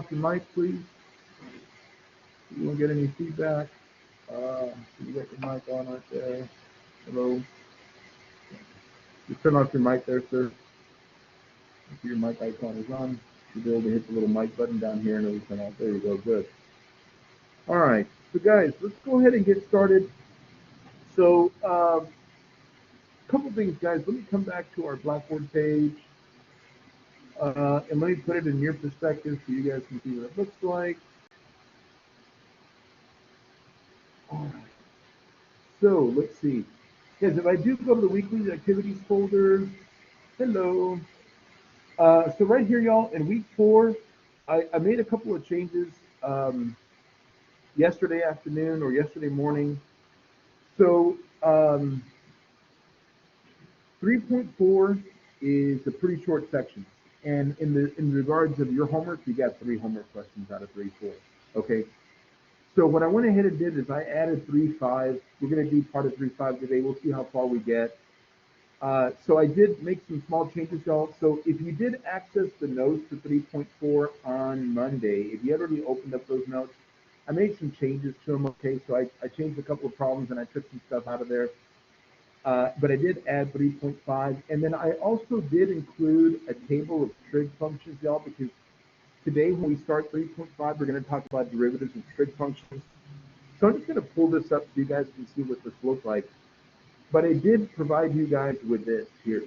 off your mic, please. You won't get any feedback. You got your mic on right there. Hello. Just turn off your mic there, sir. If your mic icon is on, you'll be able to hit the little mic button down here and it'll turn off. There you go. Good. All right. So, guys, let's go ahead and get started. So, a couple things, guys. Let me come back to our Blackboard page. And let me put it in your perspective so you guys can see what it looks like. All right. So let's see. Guys, if I do go to the weekly activities folder, hello. So right here, y'all, in week 4, I made a couple of changes yesterday afternoon or yesterday morning. So 3.4 is a pretty short section. And in regards of your homework, you got 3 homework questions out of 3.4. Okay. So what I went ahead and did is I added 3.5. We're going to do part of 3.5 today. We'll see how far we get. So I did make some small changes, y'all. So if you did access the notes for 3.4 on Monday, if you had already opened up those notes, I made some changes to them. Okay, so I changed a couple of problems and I took some stuff out of there. But I did add 3.5, and then I also did include a table of trig functions, y'all, because today when we start 3.5, we're going to talk about derivatives and trig functions. So I'm just going to pull this up so you guys can see what this looks like. But I did provide you guys with this here.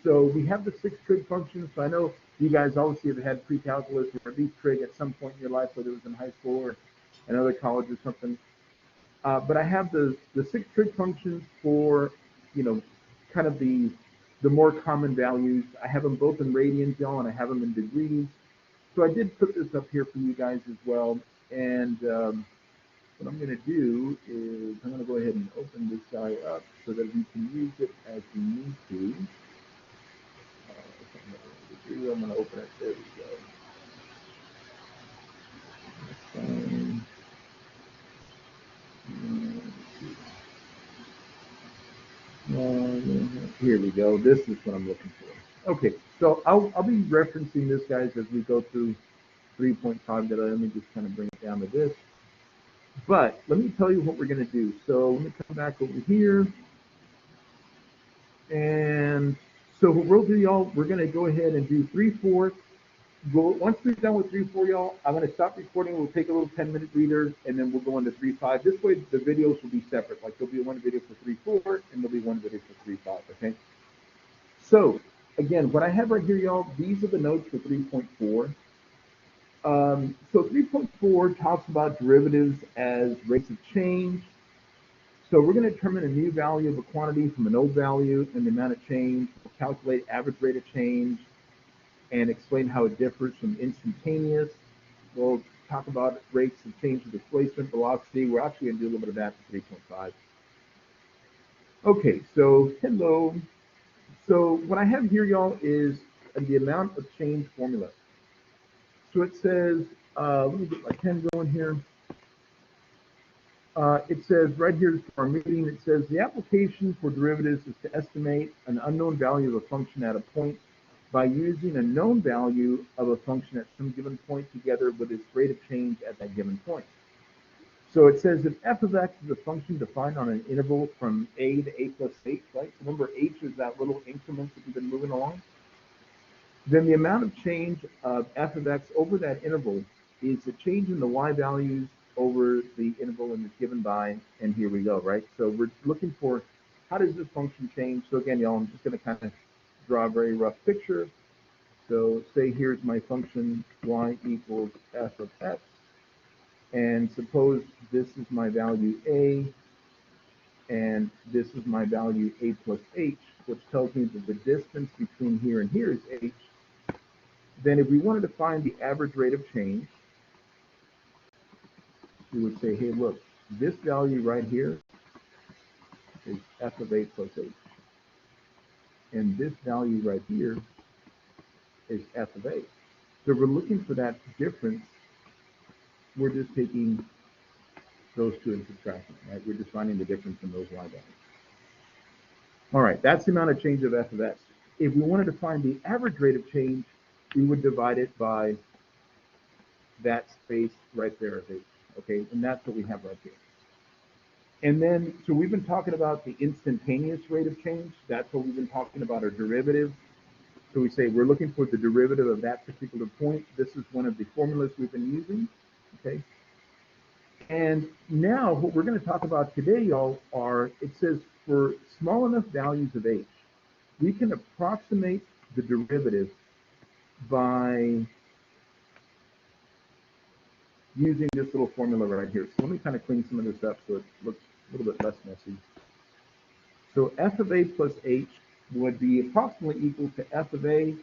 So we have the 6 trig functions. So I know you guys obviously have had pre-calculus or at least trig at some point in your life, whether it was in high school or another college or something. But I have the 6 trig functions for, you know, kind of the more common values. I have them both in radians, y'all, and I have them in degrees. So I did put this up here for you guys as well. And what I'm going to do is I'm going to go ahead and open this guy up so that we can use it as we need to. I'm going to open it. There we go. Here we go. This is what I'm looking for. Okay, so I'll be referencing this, guys, as we go through 3.5 today. Let me just kind of bring it down to this. But let me tell you what we're going to do. So let me come back over here. And so what we'll do, y'all, we're going to go ahead and do 3.4. Once we're done with 3.4, y'all, I'm going to stop recording. We'll take a little 10-minute breather, and then we'll go into 3.5. This way, the videos will be separate. Like there'll be one video for 3.4, and there'll be one video for 3.5, okay? So, again, what I have right here, y'all, these are the notes for 3.4. So 3.4 talks about derivatives as rates of change. So we're going to determine a new value of a quantity from an old value and the amount of change. We'll calculate average rate of change and explain how it differs from instantaneous. We'll talk about rates of change of displacement, velocity. We're actually going to do a little bit of that for 3.5. Okay, so hello. So what I have here, y'all, is the amount of change formula. So it says, let me get my pen going here. It says right here for our meeting, it says the application for derivatives is to estimate an unknown value of a function at a point by using a known value of a function at some given point together with its rate of change at that given point. So it says if f of x is a function defined on an interval from a to a plus h, right? So remember, h is that little increment that we've been moving along. Then the amount of change of f of x over that interval is the change in the y values over the interval and it's given by, and here we go, right? So we're looking for how does this function change? So again, y'all, I'm just going to kind of draw a very rough picture. So say here's my function y equals f of x, and suppose this is my value a, and this is my value a plus h, which tells me that the distance between here and here is h. Then if we wanted to find the average rate of change, we would say, hey, look, this value right here is f of a plus h. And this value right here is f of a. So we're looking for that difference. We're just taking those two and subtracting, right? We're just finding the difference in those y values. All right, that's the amount of change of f of x. If we wanted to find the average rate of change, we would divide it by that space right there of h, okay? And that's what we have right here. And then, so we've been talking about the instantaneous rate of change. That's what we've been talking about, our derivative. So we say we're looking for the derivative of that particular point. This is one of the formulas we've been using, okay? And now what we're going to talk about today, y'all, are, it says for small enough values of h, we can approximate the derivative by using this little formula right here. So let me kind of clean some of this up so it looks a little bit less messy. So f of a plus h would be approximately equal to f of a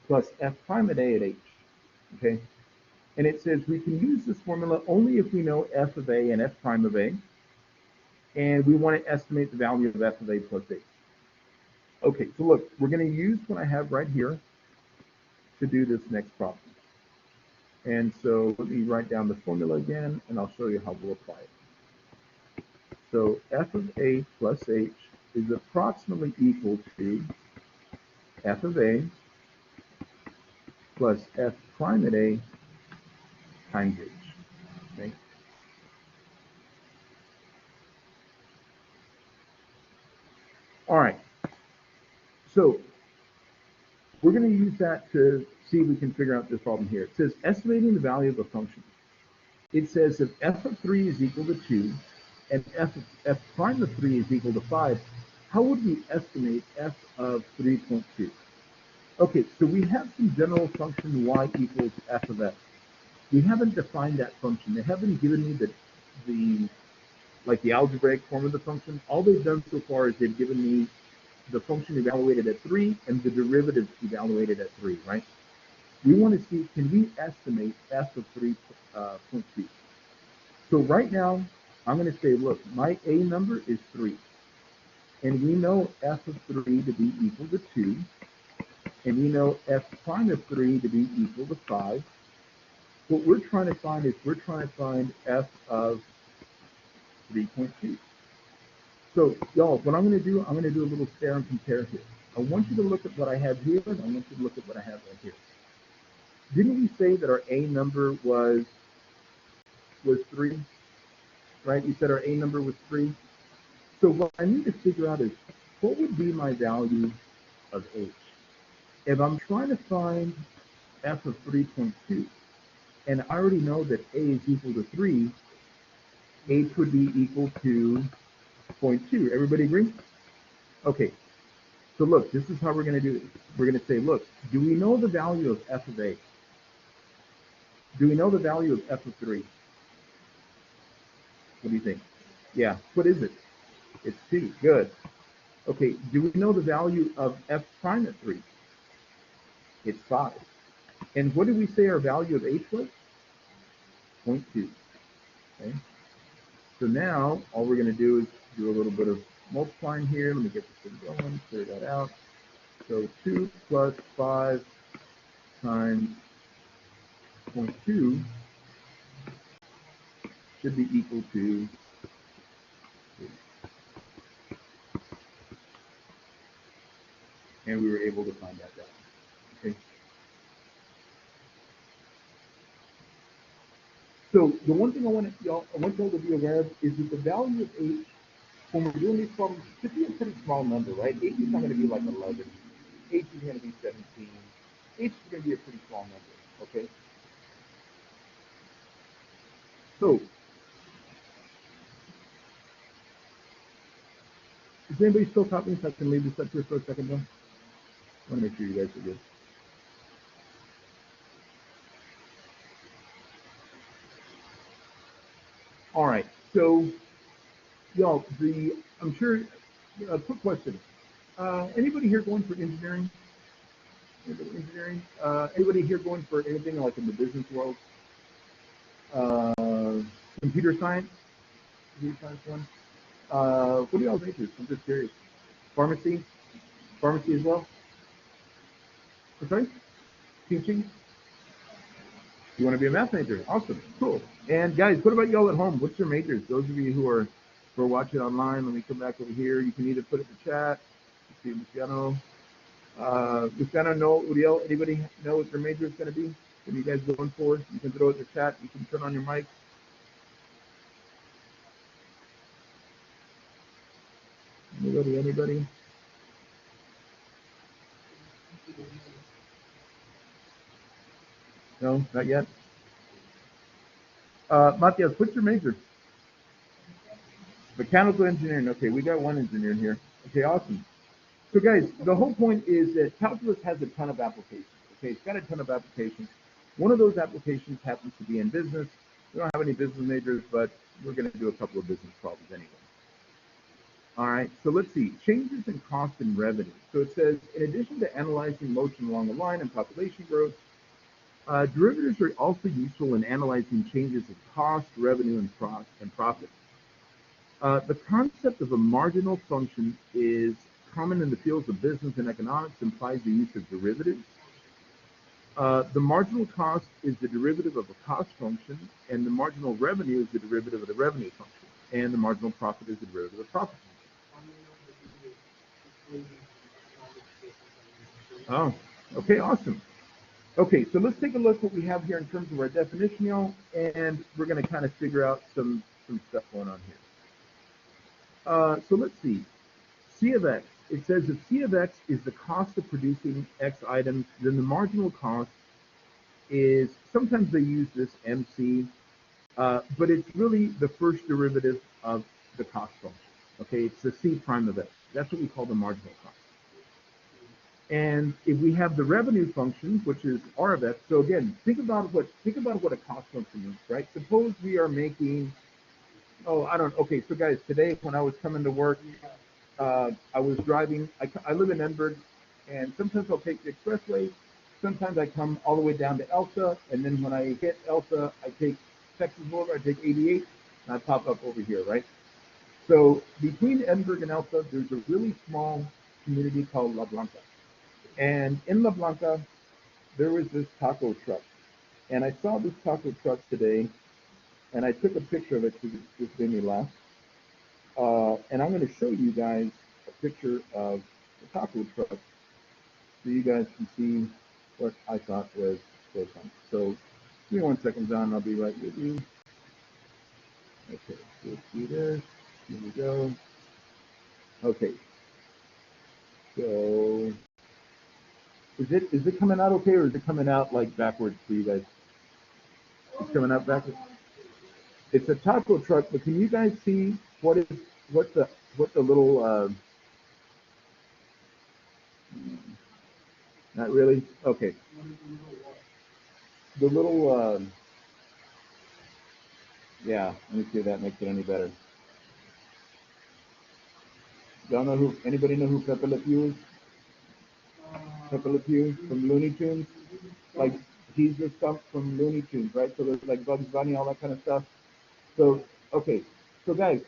plus f prime of a at h, okay? And it says we can use this formula only if we know f of a and f prime of a, and we want to estimate the value of f of a plus h. Okay, so look, we're going to use what I have right here to do this next problem. And so let me write down the formula again, and I'll show you how we'll apply it. So f of a plus h is approximately equal to f of a plus f prime of a times h, okay? All right, so we're going to use that to see if we can figure out this problem here. It says estimating the value of a function. It says if f of 3 is equal to 2 and f prime of 3 is equal to 5, how would we estimate f of 3.2? Okay, so we have some general function y equals f of x. We haven't defined that function. They haven't given me the algebraic form of the function. All they've done so far is they've given me the function evaluated at 3 and the derivative evaluated at 3, right? We want to see, can we estimate f of 3.2? So right now, I'm going to say, look, my a number is 3. And we know f of 3 to be equal to 2. And we know f prime of 3 to be equal to 5. What we're trying to find is we're trying to find f of 3.2. So, y'all, what I'm going to do, I'm going to do a little stare and compare here. I want you to look at what I have here, and I want you to look at what I have right here. Didn't we say that our a number was 3, right? You said our a number was 3. So what I need to figure out is, what would be my value of h? If I'm trying to find f of 3.2, and I already know that a is equal to 3, h would be equal to 0.2. Everybody agree? Okay, so look, this is how we're going to do it. We're going to say, look, do we know the value of f of a? Do we know the value of f of 3? What do you think? Yeah, what is it? It's 2, good. Okay, do we know the value of f prime at 3? It's 5. And what did we say our value of h was? 0.2, okay? So now, all we're going to do is do a little bit of multiplying here. Let me get this thing going, clear that out. So 2 plus 5 times 0.2 should be equal to 2. And we were able to find that value. Okay. So the one thing I want y'all to be aware of is that the value of h, when we're doing these problems, should be a pretty small number, right? H is not going to be like 11. H is going to be 17. H is going to be a pretty small number, okay? So, is anybody still copying so I can leave this up here for a second, though? I want to make sure you guys are good. All right, so, y'all, I'm sure, quick question. Anybody here going for engineering? Anybody here going for anything like in the business world? Computer science? Computer science one? What do y'all majors? I'm just curious. Pharmacy? Pharmacy as well? Okay. Teaching? You want to be a math major? Awesome. Cool. And guys, what about y'all at home? What's your majors? Those of you who are watching online, let me come back over here. You can either put it in the chat. Let's see, Luciano. Luciano, no, Uriel, anybody know what their major is going to be? What are you guys going for? You can throw it in the chat. You can turn on your mic. Anybody? No, not yet. Matias, what's your major? Mechanical engineering. Okay, we got one engineer here. Okay, awesome. So guys, the whole point is that calculus has a ton of applications. Okay, it's got a ton of applications. One of those applications happens to be in business. We don't have any business majors, but we're going to do a couple of business problems anyway. All right, so let's see. Changes in cost and revenue. So it says, in addition to analyzing motion along the line and population growth, derivatives are also useful in analyzing changes in cost, revenue, and profit. The concept of a marginal function is common in the fields of business and economics, implies the use of derivatives. The marginal cost is the derivative of a cost function, and the marginal revenue is the derivative of the revenue function, and the marginal profit is the derivative of the profit function. Oh, okay, awesome. Okay, so let's take a look what we have here in terms of our definitional, and we're going to kind of figure out some stuff going on here. So let's see. C of x. It says if C of x is the cost of producing x items, then the marginal cost is, sometimes they use this MC, but it's really the first derivative of the cost function. Okay, it's the C prime of x. That's what we call the marginal cost. And if we have the revenue function, which is R of x, so again, think about what a cost function is, right? Suppose we are making, okay, so guys, today when I was coming to work, I was driving, I live in Edinburgh, and sometimes I'll take the expressway, sometimes I come all the way down to Elsa, and then when I hit Elsa, I take Texas Boulevard, I take 88, and I pop up over here, right? So between Edinburgh and Elsa, there's a really small community called La Blanca. And in La Blanca, there was this taco truck. And I saw this taco truck today, and I took a picture of it because it just made me laugh. And I'm going to show you guys a picture of the taco truck so you guys can see what I thought was so fun. So give me 1 second, John, I'll be right with you. Okay, so let's do this. Here we go. Okay. So is it coming out okay, or is it coming out like backwards for you guys? It's coming out backwards. It's a taco truck, but can you guys see what the little not really? Okay. The little yeah, let me see if that makes it any better. Y'all know who, anybody know who Pepe Le Pew is? Pepe Le Pew from Looney Tunes? Like, he's the stuff from Looney Tunes, right? So there's like Bugs Bunny, all that kind of stuff. So, okay. So guys,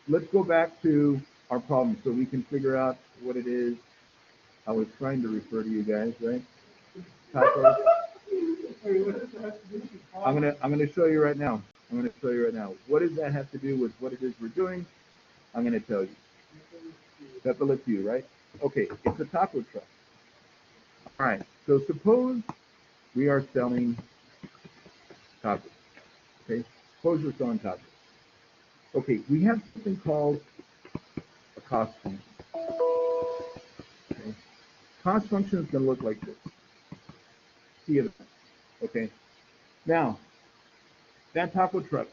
let's go back to our problem so we can figure out what it is I was trying to refer to you guys, right? Tacos. I'm gonna show you right now. What does that have to do with what it is we're doing? I'm gonna tell you. Pepe Le Pew, right? Okay, it's a taco truck. All right, so suppose we are selling tacos. Okay, suppose we're selling tacos. Okay, we have something called a cost function. Okay, cost function is going to look like this. C of x. Okay, now that taco truck,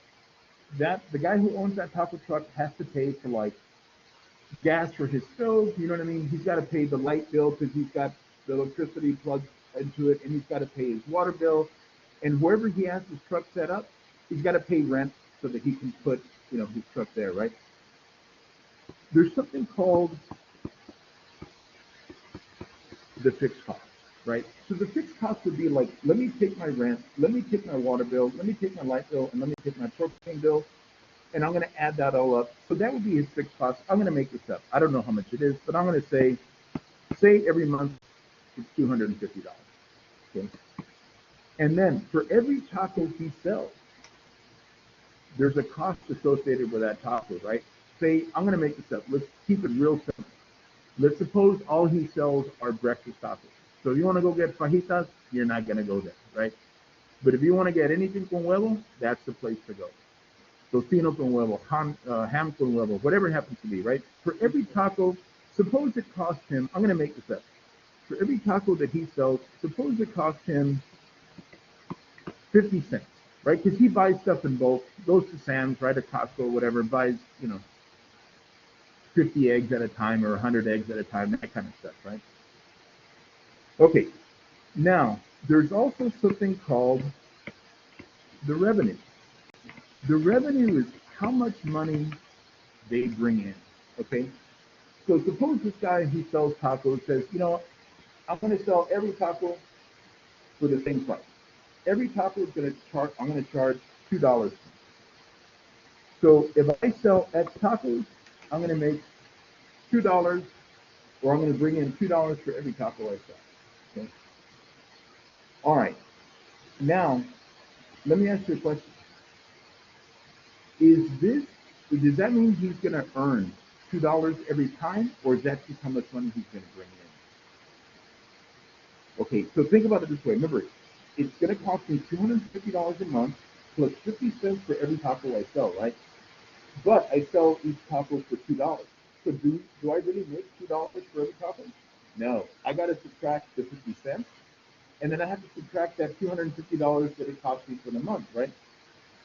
the guy who owns that taco truck has to pay for like gas for his stove. You know what I mean? He's got to pay the light bill because he's got the electricity plugged into it, and he's got to pay his water bill. And wherever he has his truck set up, he's got to pay rent so that he can put, his truck there, right? There's something called the fixed cost, right? So the fixed cost would be like, let me take my rent, let me take my water bill, let me take my light bill, and let me take my propane bill, and I'm going to add that all up. So that would be his fixed cost. I'm going to make this up. I don't know how much it is, but I'm going to say every month it's $250. Okay. And then for every taco he sells, there's a cost associated with that taco, right? Say, I'm going to make this up. Let's keep it real simple. Let's suppose all he sells are breakfast tacos. So if you want to go get fajitas, you're not going to go there, right? But if you want to get anything con huevo, that's the place to go. Tocino con huevo, ham con huevo, whatever it happens to be, right? For every taco, suppose it costs him, I'm going to make this up. For every taco that he sells, suppose it costs him 50 cents, right? Because he buys stuff in bulk, goes to Sam's, right, at Costco, whatever, buys, 50 eggs at a time or 100 eggs at a time, that kind of stuff, right? Okay, now, there's also something called the revenue. The revenue is how much money they bring in, okay? So suppose this guy who sells tacos says, I'm going to sell every taco for the same price. Every taco is going to charge, I'm going to charge $2. So if I sell X tacos, I'm going to make $2, or I'm going to bring in $2 for every taco I sell. Okay? All right. Now, let me ask you a question. Does that mean he's going to earn $2 every time, or is that just how much money he's going to bring in? Okay, so think about it this way. Remember, it's going to cost me $250 a month plus 50 cents for every taco I sell, right? But I sell each taco for $2. So do I really make $2 for every taco? No, I got to subtract the 50 cents, and then I have to subtract that $250 that it cost me for the month, right?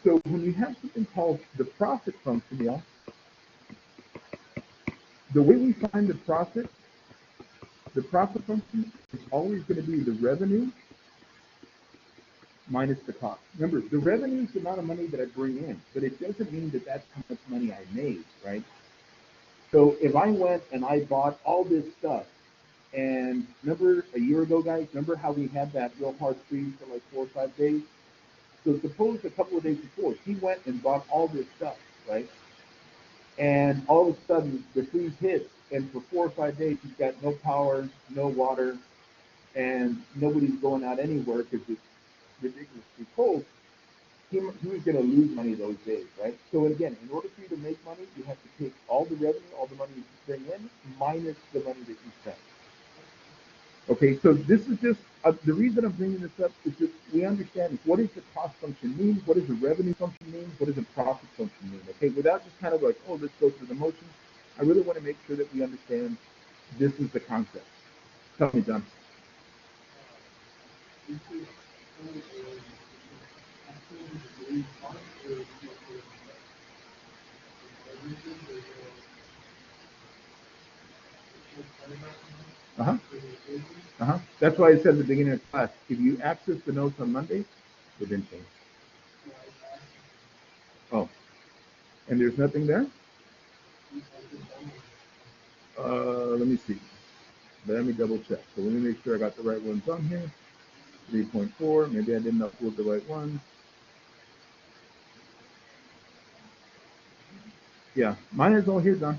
So when you have something called the profit function, y'all, the way we find the profit function is always going to be the revenue minus the cost. Remember, the revenue is the amount of money that I bring in, but it doesn't mean that that's how much money I made, right? So if I went and I bought all this stuff, and remember a year ago, guys, remember how we had that real hard freeze for like 4 or 5 days? So suppose a couple of days before, he went and bought all this stuff, right? And all of a sudden, the freeze hits, and for 4 or 5 days, he's got no power, no water, and nobody's going out anywhere because it's ridiculously cold. He was going to lose money those days, right? So again, in order for you to make money, you have to take all the revenue, all the money you bring in, minus the money that you spend. Okay, so this is just, the reason I'm bringing this up is that we understand what does the cost function mean, what does the revenue function mean, what does the profit function mean, okay? Without just kind of like, oh, let's go through the motions, I really want to make sure that we understand this is the concept. Tell me, John. Uh-huh. Uh-huh. That's why I said at the beginning of class, if you access the notes on Monday, they didn't change. Oh, and there's nothing there? Let me see. Let me double check. So let me make sure I got the right ones on here. 3.4, maybe I didn't upload the right ones. Yeah, mine is all here, John.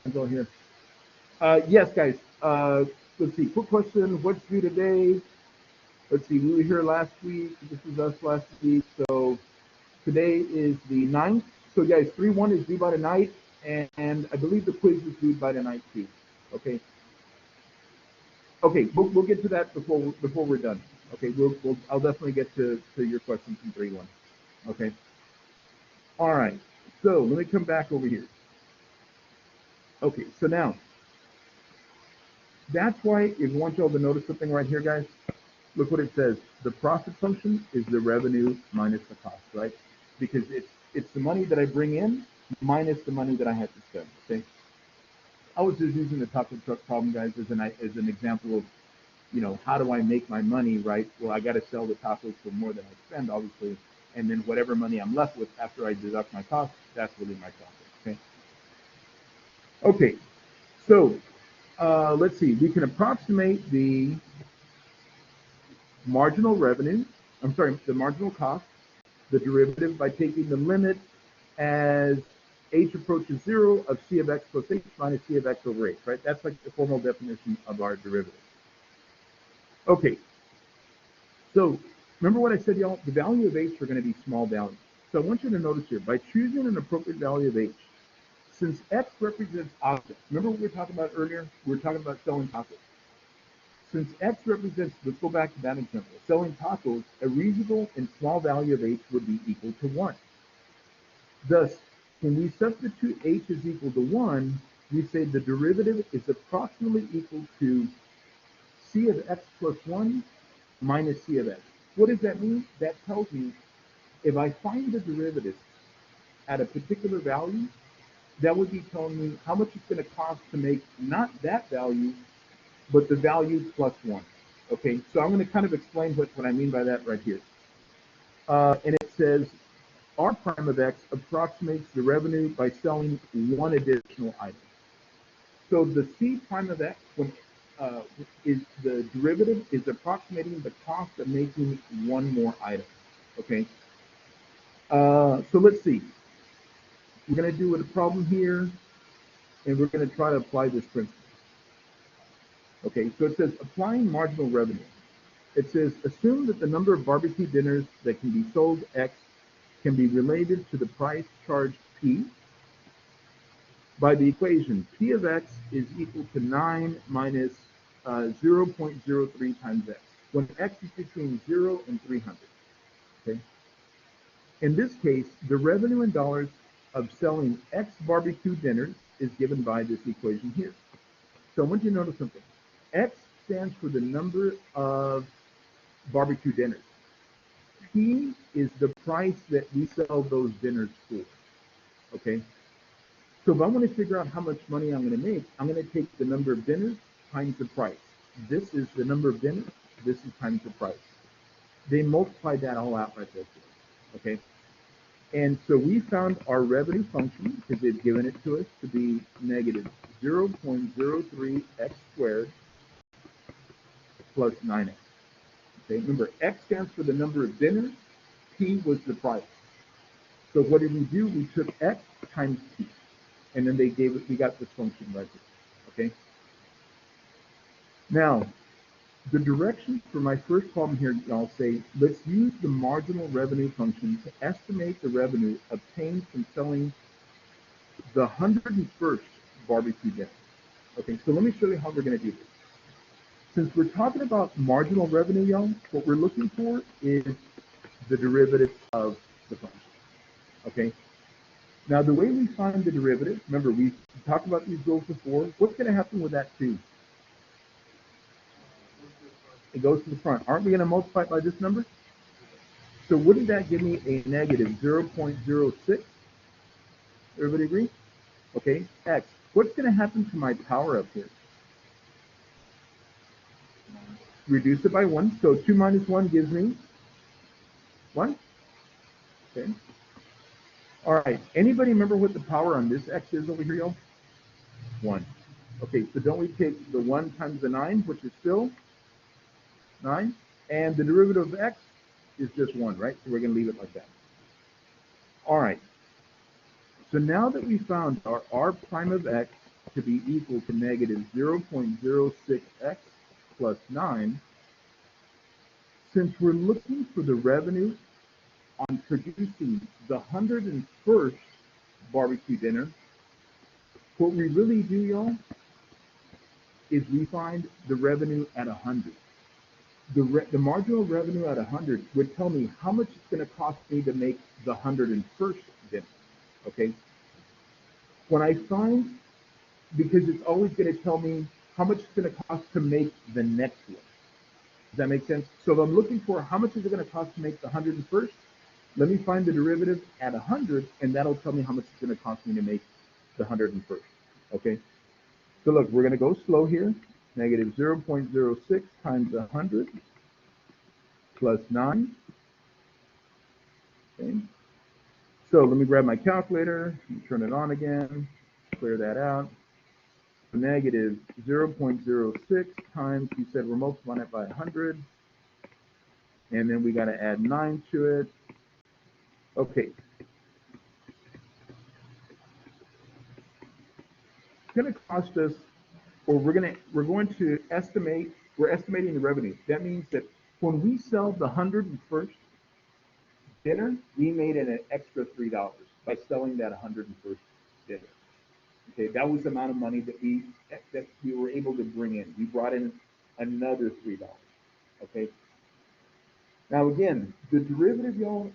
Mine's all here. Yes, guys. Let's see. Quick question. What's due today? Let's see. We were here last week. This was us last week. So today is the 9th. So, guys, 3-1 is due by tonight, and I believe the quiz is due by tonight too. Okay. Okay. We'll get to that before we're done. Okay. I'll definitely get to your questions from 3-1. Okay. All right. So let me come back over here. Okay. So now. That's why if you want y'all to notice something right here, guys, look what it says. The profit function is the revenue minus the cost, right? Because it's the money that I bring in minus the money that I have to spend, okay? I was just using the taco truck problem, guys, as an example of, how do I make my money, right? Well, I got to sell the tacos for more than I spend, obviously, and then whatever money I'm left with after I deduct my costs, that's really my profit, okay? Okay, so let's see. We can approximate the marginal revenue, the marginal cost, the derivative by taking the limit as h approaches 0 of c of x plus h minus c of x over h, right? That's like the formal definition of our derivative. Okay, so remember what I said, y'all? The value of h are going to be small values. So I want you to notice here, by choosing an appropriate value of h, since x represents objects, remember what we were talking about earlier? We were talking about selling tacos. Since X represents, let's go back to that example, selling tacos, a reasonable and small value of H would be equal to 1. Thus, when we substitute H is equal to 1, we say the derivative is approximately equal to C of X plus 1 minus C of X. What does that mean? That tells me if I find the derivative at a particular value, that would be telling me how much it's going to cost to make not that value, but the value plus 1. Okay, so I'm going to kind of explain what I mean by that right here. And it says R prime of X approximates the revenue by selling one additional item. So the C prime of X is the derivative is approximating the cost of making one more item. Okay, so let's see. We're going to do a problem here, and we're going to try to apply this principle. Okay, so it says applying marginal revenue. It says assume that the number of barbecue dinners that can be sold X can be related to the price charged P by the equation P of X is equal to 9 minus 0.03 times X, when X is between 0 and 300. Okay. In this case, the revenue in dollars of selling X barbecue dinners is given by this equation here. So I want you to notice something. X stands for the number of barbecue dinners. P is the price that we sell those dinners for. Okay. So if I want to figure out how much money I'm going to make, I'm going to take the number of dinners times the price. This is the number of dinners. This is times the price. They multiply that all out right there. Okay. And so we found our revenue function, because they've given it to us, to be negative 0.03 x squared plus 9x. Okay, remember, X stands for the number of dinners, P was the price. So what did we do? We took X times P, and then we got this function right here. Okay. Now, the directions for my first problem here, I'll say, let's use the marginal revenue function to estimate the revenue obtained from selling the 101st barbecue dinner. Okay, so let me show you how we're going to do this. Since we're talking about marginal revenue, y'all, what we're looking for is the derivative of the function. Okay. Now, the way we find the derivative, remember, we talked about these rules before. What's going to happen with that 2? It goes to the front. Aren't we going to multiply it by this number? So wouldn't that give me a negative 0.06? Everybody agree? Okay, X. What's going to happen to my power up here? Reduce it by 1. So 2 minus 1 gives me 1. Okay. All right. Anybody remember what the power on this X is over here, y'all? 1. Okay, so don't we take the 1 times the 9, which is still 9? And the derivative of X is just 1, right? So we're going to leave it like that. All right. So now that we found our R prime of X to be equal to negative 0.06x plus 9, since we're looking for the revenue on producing the 101st barbecue dinner, what we really do, y'all, is we find the revenue at 100. The marginal revenue at 100 would tell me how much it's going to cost me to make the 101st dinner. Okay? When I find, because it's always going to tell me how much it's going to cost to make the next one. Does that make sense? So if I'm looking for how much is it going to cost to make the 101st, let me find the derivative at 100, and that'll tell me how much it's going to cost me to make the 101st. Okay? So look, we're going to go slow here. Negative 0.06 times 100 plus 9. Okay. So let me grab my calculator, turn it on again, clear that out. Negative 0.06 times, you said we're multiplying it by 100. And then we got to add 9 to it. Okay. It's going to cost us, or we're going to estimate, we're estimating the revenue. That means that when we sell the 101st dinner, we made an extra $3 by selling that 101st dinner. Okay, that was the amount of money that we were able to bring in. We brought in another $3. Okay. Now again, the derivative, y'all,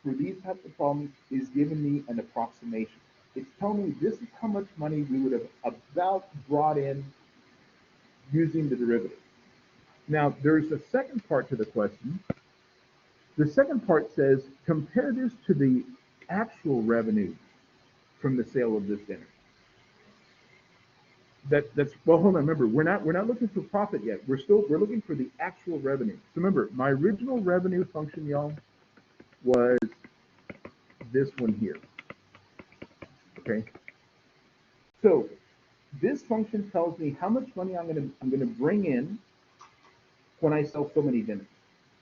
for these types of problems is giving me an approximation. It's telling me this is how much money we would have about brought in using the derivative. Now, there's a second part to the question. The second part says, compare this to the actual revenue from the sale of this dinner. That's well, hold on. Remember, we're not looking for profit yet. We're looking for the actual revenue. So remember, my original revenue function, y'all, was this one here. Okay. So this function tells me how much money I'm gonna bring in when I sell so many dinners.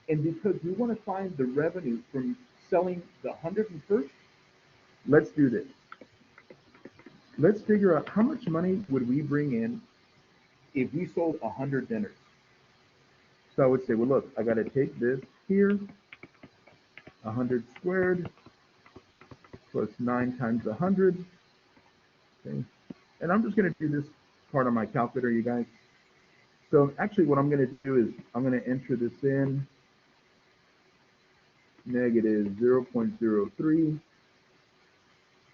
And because we want to find the revenue from selling the 101st, let's do this. Let's figure out how much money would we bring in if we sold 100 dinners. So I would say, well, look, I got to take this here, 100 squared plus 9 times 100. Okay. And I'm just going to do this part on my calculator, you guys. So actually what I'm going to do is I'm going to enter this in, negative 0.03.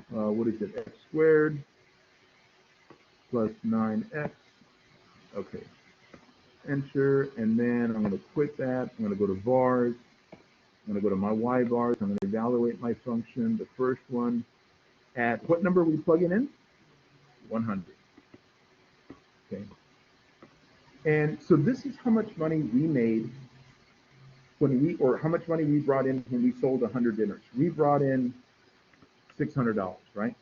What is it? X squared plus 9x. Okay. Enter, and then I'm going to quit that. I'm going to go to vars. I'm going to go to my y bars. I'm going to evaluate my function. The first one at what number are we plugging in? 100. Okay. And so this is how much money we made or how much money we brought in when we sold 100 dinners. We brought in $600, right?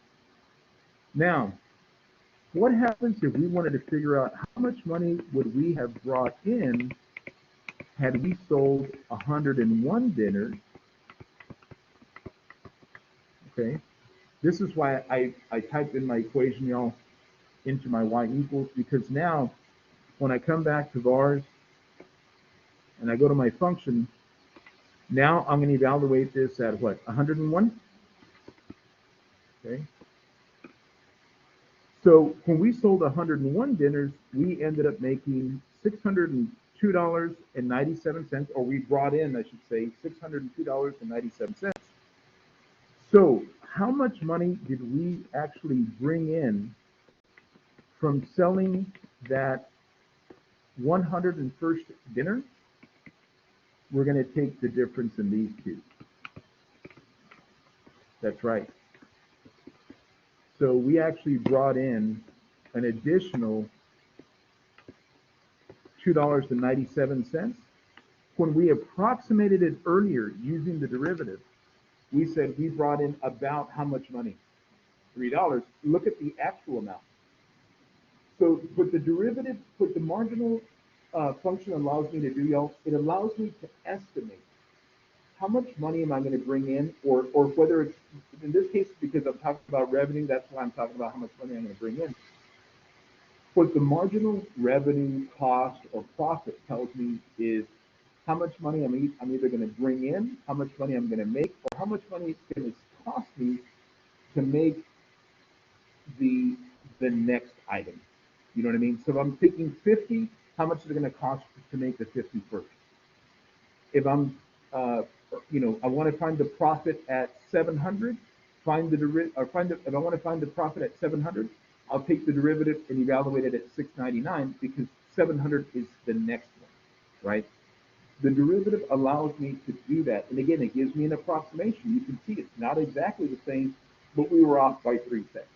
Now, what happens if we wanted to figure out how much money would we have brought in had we sold 101 dinners? Okay, this is why I typed in my equation, y'all, into my y equals, because now when I come back to vars and I go to my function, now I'm going to evaluate this at what, 101? Okay. So when we sold 101 dinners, we ended up making $602.97, or we brought in, I should say, $602.97. So how much money did we actually bring in from selling that 101st dinner? We're going to take the difference in these two. That's right. So we actually brought in an additional $2.97. When we approximated it earlier using the derivative, we said we brought in about how much money? $3. Look at the actual amount. So what the derivative, what the marginal function allows me to do, y'all, it allows me to estimate how much money am I going to bring in, or whether it's, in this case, because I'm talking about revenue, that's why I'm talking about how much money I'm going to bring in. What the marginal revenue, cost, or profit tells me is how much money I'm either going to bring in, how much money I'm going to make, or how much money it's going to cost me to make the next item. You know what I mean? So if I'm picking 50, how much is it going to cost to make the 51st? If I'm I want to find the profit at 700. If I want to find the profit at 700, I'll take the derivative and evaluate it at 699 because 700 is the next one, right? The derivative allows me to do that, and again, it gives me an approximation. You can see it's not exactly the same, but we were off by 3 cents,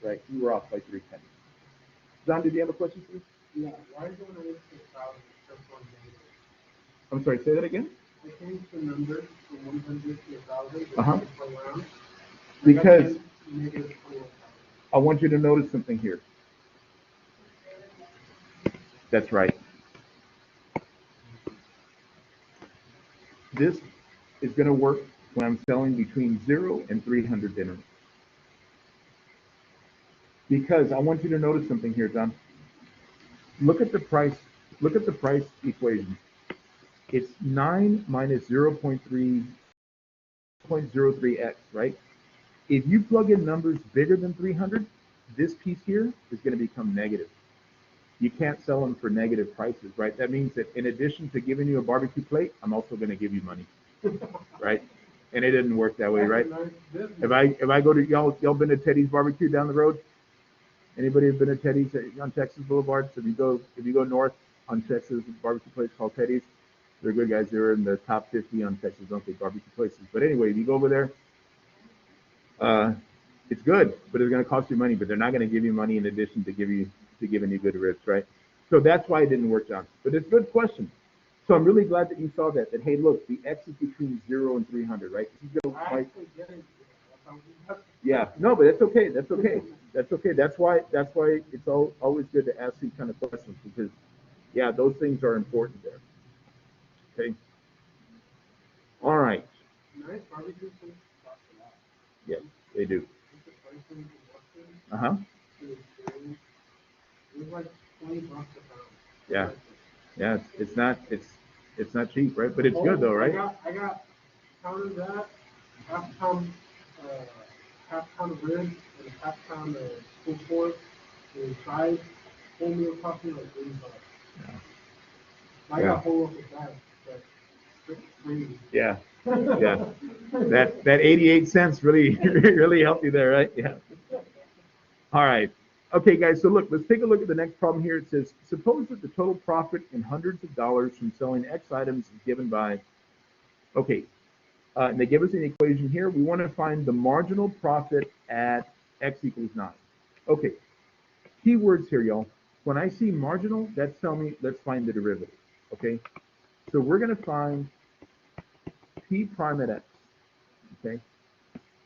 right? We were off by 3 pennies. John, did you have a question, please? Yeah. Why is it when I look at 1,000 just one negative? I'm sorry. Say that again. I changed the number from 100 to 1,000. Around. Because negative 21,000. I want you to notice something here. That's right. This is going to work when I'm selling between 0 and 300 dinners. Because I want you to notice something here, John. Look at the price equation. It's 9 minus 0.03x, right? If you plug in numbers bigger than 300, this piece here is going to become negative. you can't sell them for negative prices, right? That means that in addition to giving you a barbecue plate, I'm also going to give you money, right? And it didn't work that way, right? If I go to y'all been to Teddy's Barbecue down the road? Anybody have been to Teddy's on Texas Boulevard? So if you go north on Texas, barbecue place called Teddy's, they're good guys. They're in the top 50 on Texas barbecue places. But anyway, if you go over there, it's good, but it's going to cost you money. But they're not going to give you money in addition to giving you good ribs, right? So that's why it didn't work, John. But it's a good question. So I'm really glad that you saw that. That hey, look, the x is between 0 and 300, right? Yeah, no, but that's okay. That's okay. That's okay. That's why it's always good to ask these kind of questions because, yeah, those things are important there. Okay. All right. Nice barbecue place cost a lot. Yes, they do. Uh huh. It was like $20 a pound. Yeah. Yeah. It's not cheap, right? But it's good though, right? I got pounded that half pound of ribs and half pound of pulled pork and fries. Whole meal cost me like $80. Yeah. I got a whole loaf of that, but it's crazy. Yeah. Yeah. That 88 cents really really helped you there, right? Yeah. All right. Okay, guys, so look, let's take a look at the next problem here. It says, suppose that the total profit in hundreds of dollars from selling X items is given by, okay, and they give us an equation here. We want to find the marginal profit at X equals 9. Okay, keywords here, y'all. When I see marginal, that's telling me, let's find the derivative, okay? So we're going to find P prime at X, okay?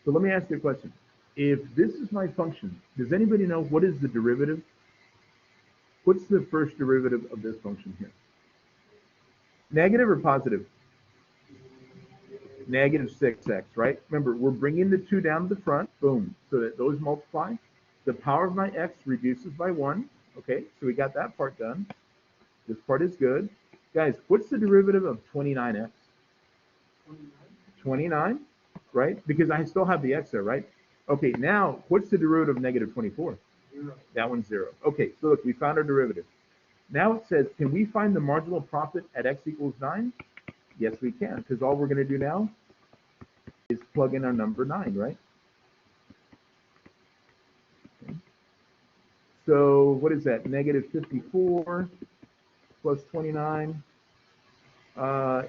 So let me ask you a question. If this is my function, does anybody know what is the derivative? What's the first derivative of this function here? Negative or positive? Negative 6x, right? Remember, we're bringing the 2 down to the front, boom, so that those multiply. The power of my x reduces by 1, okay? So we got that part done. This part is good. Guys, what's the derivative of 29x? 29, right? Because I still have the x there, right? Okay, now, what's the derivative of negative 24? 0. That one's 0. Okay, so look, we found our derivative. Now it says, can we find the marginal profit at x equals 9? Yes, we can, because all we're going to do now is plug in our number 9, right? Okay. So what is that? Negative 54 plus 29.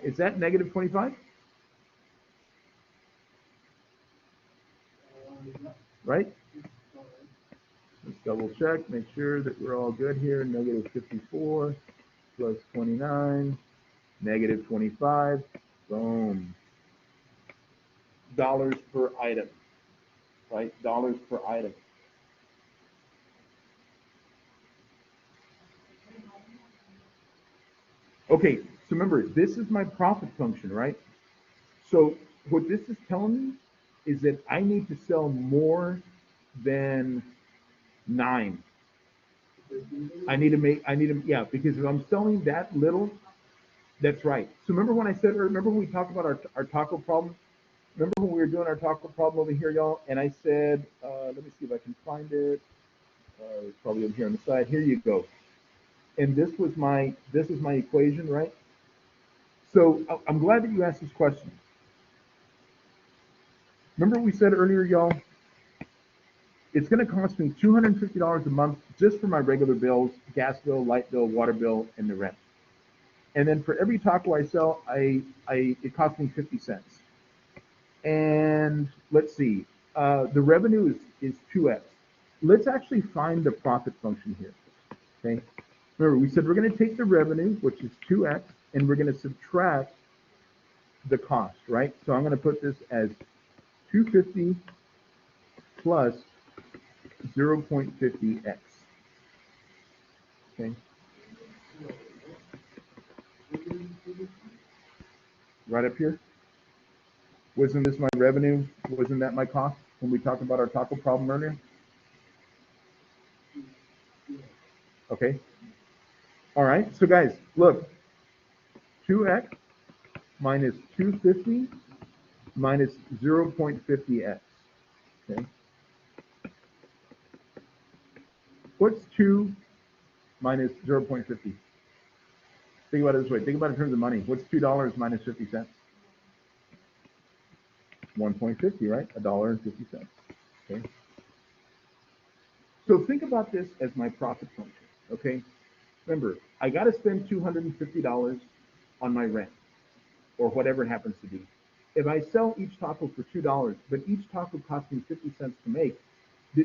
Is that negative 25? Right? Let's double check, make sure that we're all good here. Negative 54 plus 29, negative 25. Boom. Dollars per item, right? Dollars per item. Okay, so remember, this is my profit function, right? So what this is telling me is that I need to sell more than 9. Yeah, because if I'm selling that little, that's right. So remember when we talked about our taco problem? Remember when we were doing our taco problem over here, y'all? And I said, let me see if I can find it. It's probably over here on the side. Here you go. And this is my equation, right? So I'm glad that you asked this question. Remember we said earlier, y'all, it's going to cost me $250 a month just for my regular bills, gas bill, light bill, water bill, and the rent. And then for every taco I sell, it costs me 50 cents. And let's see, the revenue is 2x. Let's actually find the profit function here, okay? Remember, we said we're going to take the revenue, which is 2x, and we're going to subtract the cost, right? So I'm going to put this as 250 plus 0.50x, okay? Right up here. Wasn't this my revenue? Wasn't that my cost when we talked about our taco problem earlier? Okay. All right. So guys, look. 2x minus 250 minus 0.50x. Okay. What's 2 minus 0.50? Think about it this way. Think about it in terms of money. What's $2 minus 50 cents? 1.50, right? $1.50. Okay. So think about this as my profit function. Okay. Remember, I got to spend $250 on my rent or whatever it happens to be. If I sell each taco for $2, but each taco costs me 50 cents to make,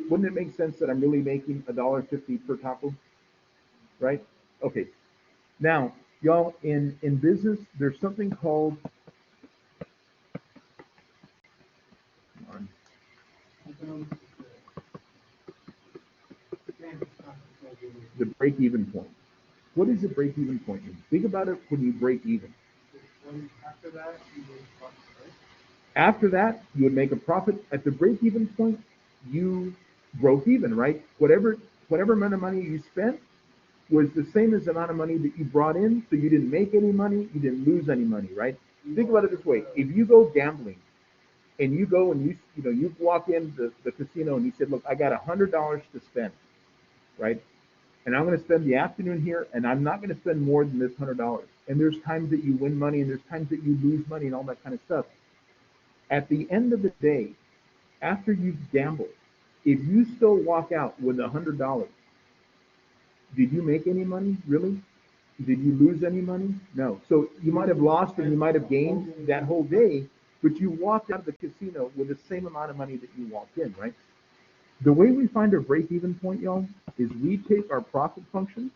wouldn't it make sense that I'm really making $1.50 per taco? Right? Okay. Now, y'all, in business, there's something called the break-even point. What is the break-even point mean? Think about it when you break even. After that, you would profit, right? After that, you would make a profit. At the break-even point, you broke even, right? Whatever amount of money you spent was the same as the amount of money that you brought in, so you didn't make any money, you didn't lose any money, right? Think about it this way: if you go gambling and you go and you walk in the casino and you said, look, I got $100 to spend, right? And I'm going to spend the afternoon here, and I'm not going to spend more than this $100. And there's times that you win money, and there's times that you lose money, and all that kind of stuff. At the end of the day, after you've gambled, if you still walk out with $100, did you make any money, really? Did you lose any money? No. So you might have lost and you might have gained that whole day, but you walked out of the casino with the same amount of money that you walked in, right? The way we find our break-even point, y'all, is we take our profit function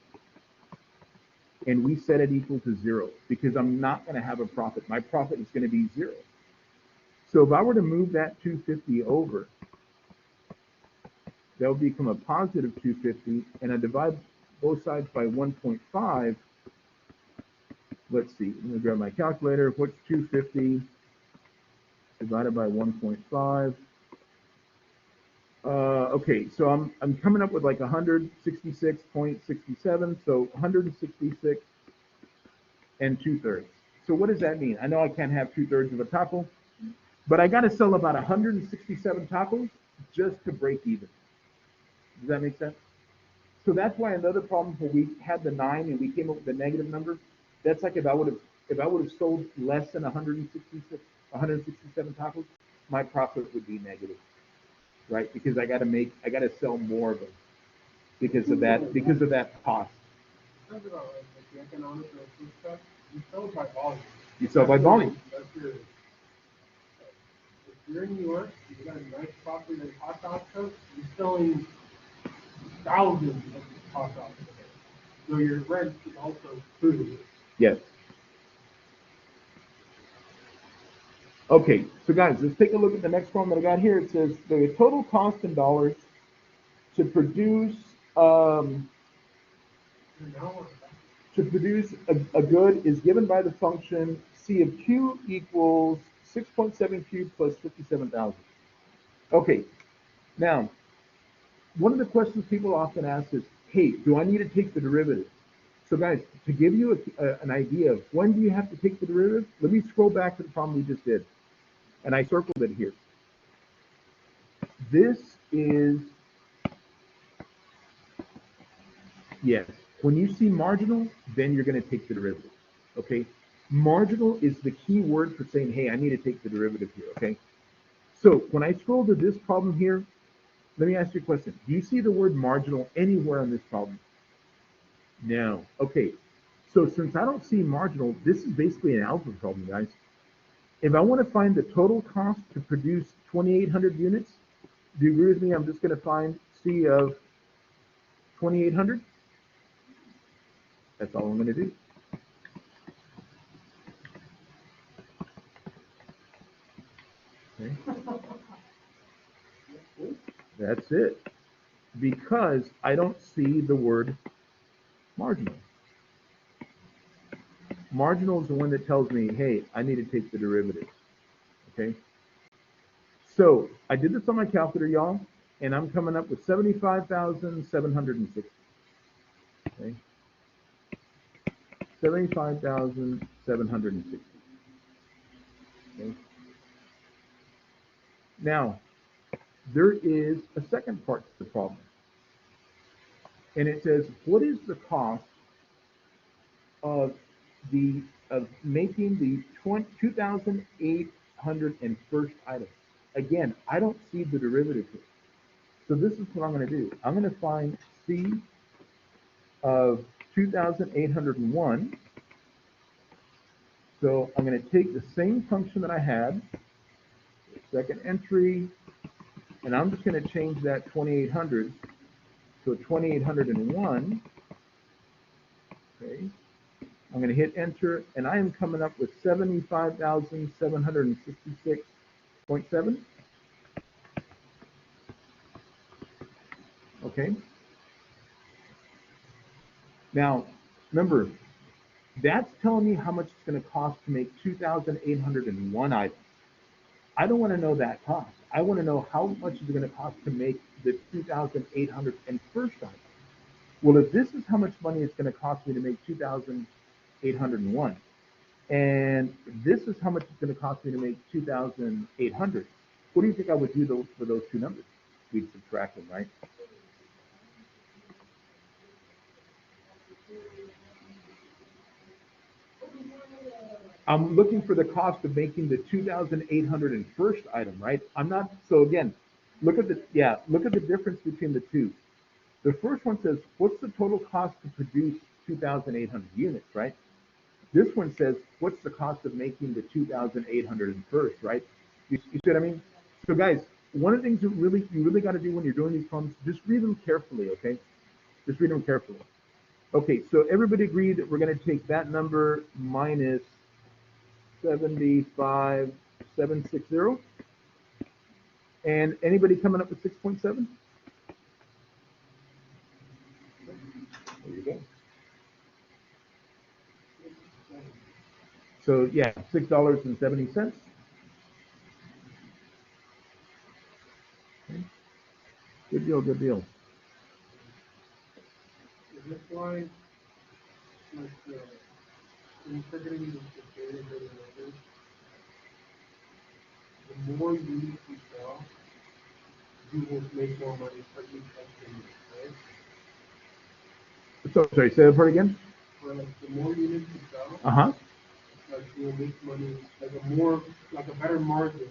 and we set it equal to 0 because I'm not going to have a profit. My profit is going to be 0. So if I were to move that 250 over, that would become a positive 250, and I divide both sides by 1.5. Let's see, I'm going to grab my calculator. What's 250 divided by 1.5? Okay, so I'm coming up with like 166.67, so 166 and 2/3. So what does that mean? I know I can't have 2/3 of a taco, but I got to sell about 167 tacos just to break even. Does that make sense? So that's why another problem where we had the 9 and we came up with the negative number. That's like if I would have sold less than 167 tacos, my profit would be negative, right? Because I got to sell more of them because of that cost. Talk about like the economics of food stuff. You sell by volume. You sell by volume. That's your. If you're in New York, you got a nice property like hot dog truck. You're selling thousands of hot dogs. So your rent is also food. Yes. Okay, so guys, let's take a look at the next problem that I got here. It says the total cost in dollars to produce a good is given by the function C of Q equals 6.7Q plus 57,000. Okay, now one of the questions people often ask is, hey, do I need to take the derivative? So guys, to give you an idea of when do you have to take the derivative, let me scroll back to the problem we just did. And I circled it here. This is, yes, when you see marginal, then you're going to take the derivative, okay? Marginal is the key word for saying, hey, I need to take the derivative here, okay? So when I scroll to this problem here, let me ask you a question. Do you see the word marginal anywhere on this problem? No. Okay. So since I don't see marginal, this is basically an algebra problem, guys. If I want to find the total cost to produce 2,800 units, do you agree with me? I'm just going to find C of 2,800. That's all I'm going to do. Okay. That's it. Because I don't see the word marginal. Marginal is the one that tells me, hey, I need to take the derivative. Okay. So I did this on my calculator, y'all, and I'm coming up with 75,760. Okay. 75,760. Okay. Now, there is a second part to the problem. and it says, what is the cost of the of making the 2,801st item? Again, I don't see the derivative here. So this is what I'm going to do. I'm going to find C of 2,801. So I'm going to take the same function that I had, second entry, and I'm just going to change that 2,800 to 2,801. Okay. I'm going to hit enter, and I am coming up with 75,766.7. Okay. Now, remember, that's telling me how much it's going to cost to make 2,801 items. I don't want to know that cost. I want to know how much is it going to cost to make the 2,801st item. Well, if this is how much money it's going to cost me to make 2,801, and this is how much it's going to cost me to make 2,800, what do you think I would do for those two numbers? We'd subtract them, right? I'm looking for the cost of making the 2,801st item, right? I'm not, so again, look at the difference between the two. The first one says, what's the total cost to produce 2,800 units, right? This one says, what's the cost of making the 2,801st, right? You see what I mean? So guys, one of the things you really got to do when you're doing these problems, just read them carefully, okay? Just read them carefully. Okay, so everybody agreed that we're going to take that number minus 75,760. And anybody coming up with 6.7? There you go. So yeah, $6.70. Okay. Good deal, good deal. This line, like integrating the data numbers, the more units you sell, you will make more money per each extra unit, right? So sorry, say that part again. For like the more units you sell, Uh-huh. like you'll make money, like a better margin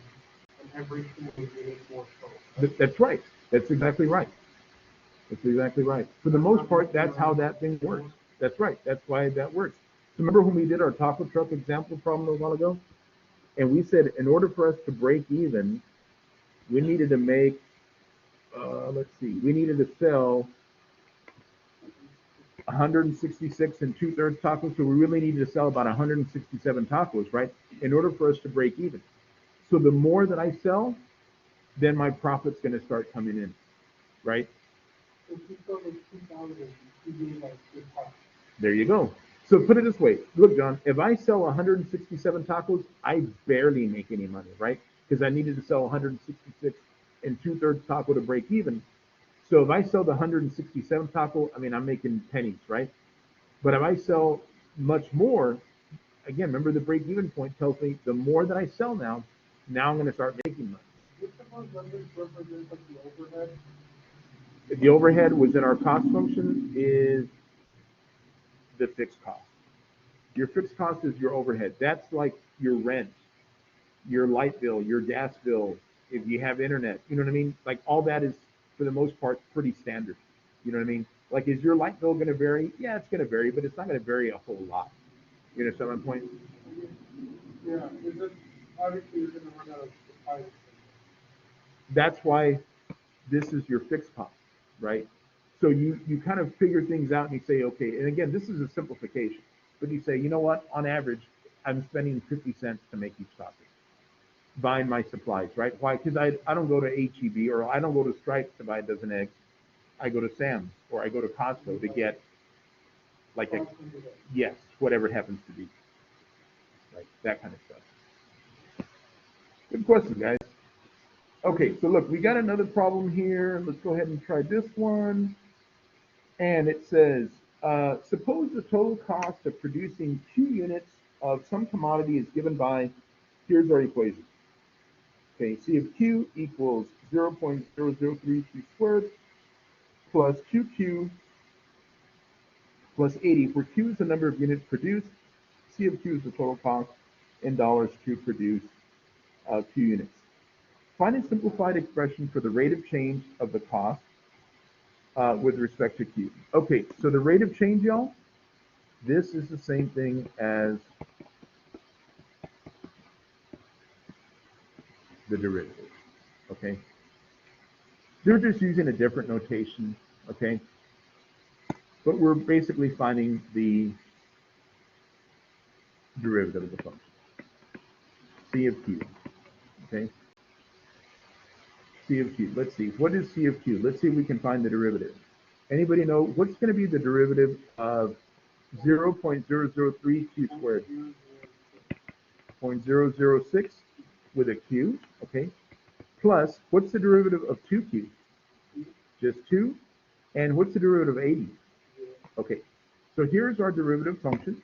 on every single unit more sold. Right? That's right. That's exactly right. That's exactly right. For the most part, that's how that thing works. That's right. That's why that works. So remember when we did our taco truck example problem a while ago? And we said in order for us to break even, we needed to make, we needed to sell 166 and 2/3 tacos. So we really needed to sell about 167 tacos, right? In order for us to break even. So the more that I sell, then my profit's going to start coming in, right? There you go. So put it this way. Look, John, if I sell 167 tacos, I barely make any money, right? Because I needed to sell 166 and 2/3 taco to break even. So if I sell the 167 taco, I mean, I'm making pennies, right? But if I sell much more, again, remember the break even point tells me the more that I sell now I'm going to start making money. The overhead was in our cost function is the fixed cost. Your fixed cost is your overhead. That's like your rent, your light bill, your gas bill, if you have internet, you know what I mean? Like all that is, for the most part, pretty standard. You know what I mean? Like, is your light bill going to vary? Yeah, it's going to vary, but it's not going to vary a whole lot. You understand my point? Yeah, it's just, obviously you're going to run out of supply. That's why this is your fixed cost, right? So you kind of figure things out and you say, okay, and again, this is a simplification, but you say, you know what, on average, I'm spending 50 cents to make each taco, buying my supplies, right? Why? Because I don't go to HEB or I don't go to Stripes to buy a dozen eggs. I go to Sam's or I go to Costco to get like yes, whatever it happens to be, right? That kind of stuff. Good question, guys. Okay, so look, we got another problem here. Let's go ahead and try this one. And it says, suppose the total cost of producing 2 units of some commodity is given by, here's our equation. Okay, C of Q equals 0.0032 squared plus 2Q plus 80, where Q is the number of units produced, C of Q is the total cost, in dollars to produce Q units. Find a simplified expression for the rate of change of the cost with respect to Q. Okay, so the rate of change, y'all, this is the same thing as the derivative, okay? They're just using a different notation, okay? But we're basically finding the derivative of the function, C of Q, okay? C of Q, let's see, what is C of Q? Let's see if we can find the derivative. Anybody know what's gonna be the derivative of 0.003 Q squared? 0.006 with a Q, okay? Plus, what's the derivative of 2Q? Just 2. And what's the derivative of 80? Okay, so here's our derivative function.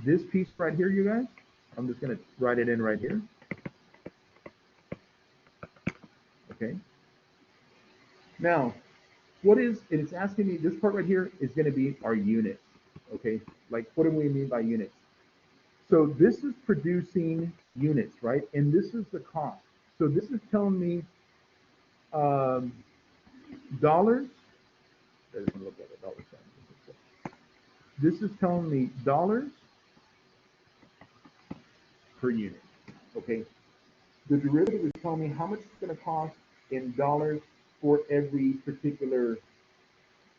This piece right here, you guys, I'm just going to write it in right here. Okay. Now, what is, and it's asking me, this part right here is going to be our units. Okay, like what do we mean by units? So this is producing units, right? And this is the cost. So this is telling me dollars. This is telling me dollars per unit. Okay. The derivative is telling me how much it's going to cost in dollars for every particular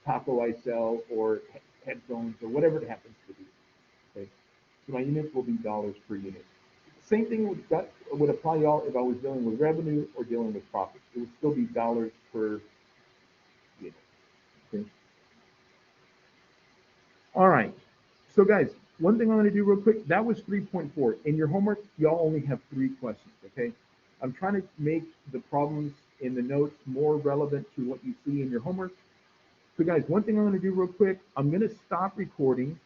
taco I sell or headphones or whatever it happens to be. Okay. So my units will be dollars per unit. Same thing would apply, y'all, if I was dealing with revenue or dealing with profits. It would still be dollars per unit. Okay. All right. So guys, one thing I'm going to do real quick, that was 3.4. In your homework, y'all only have 3 questions, okay? I'm trying to make the problems in the notes more relevant to what you see in your homework. So guys, one thing I'm going to do real quick, I'm going to stop recording